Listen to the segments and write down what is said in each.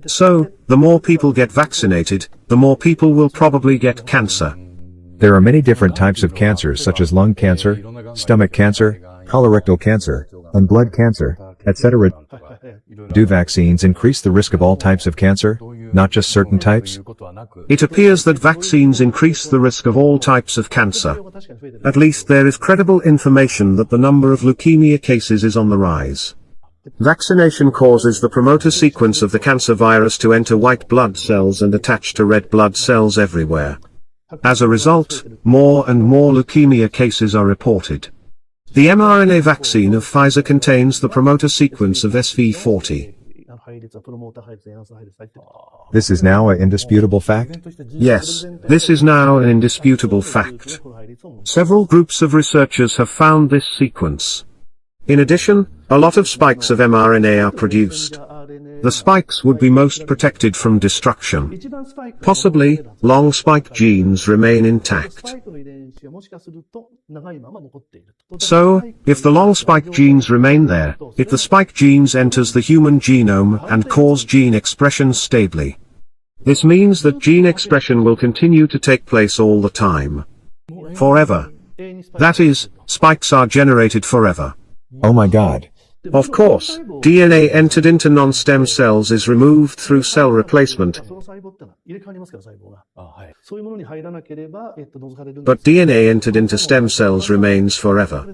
So, the more people get vaccinated, the more people will probably get cancer. There are many different types of cancers such as lung cancer, stomach cancer, colorectal cancer, and blood cancer, etc. Do vaccines increase the risk of all types of cancer, not just certain types? It appears that vaccines increase the risk of all types of cancer. At least there is credible information that the number of leukemia cases is on the rise. Vaccination causes the promoter sequence of the cancer virus to enter white blood cells and attach to red blood cells everywhere. As a result, more and more leukemia cases are reported. The mRNA vaccine of Pfizer contains the promoter sequence of SV40. This is now an indisputable fact? Yes, this is now an indisputable fact. Several groups of researchers have found this sequence. In addition, a lot of spikes of mRNA are produced. The spikes would be most protected from destruction. Possibly, long spike genes remain intact. So, if the long spike genes remain there, if the spike genes enters the human genome and cause gene expression stably. This means that gene expression will continue to take place all the time. Forever. That is, spikes are generated forever. Oh my God. Of course, DNA entered into non-stem cells is removed through cell replacement. But DNA entered into stem cells remains forever.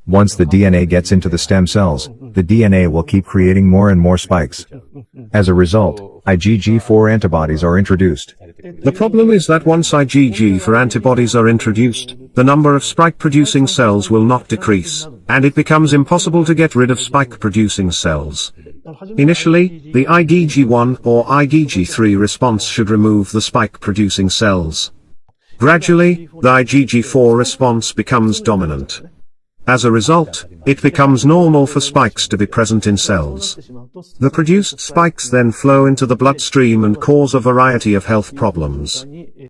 Once the DNA gets into the stem cells, the DNA will keep creating more and more spikes. As a result, IgG4 antibodies are introduced. The problem is that once IgG4 antibodies are introduced, the number of spike-producing cells will not decrease, and it becomes impossible to get rid of spike-producing cells. Initially, the IgG1 or IgG3 response should remove the spike-producing cells. Gradually, the IgG4 response becomes dominant. As a result, it becomes normal for spikes to be present in cells. The produced spikes then flow into the bloodstream and cause a variety of health problems.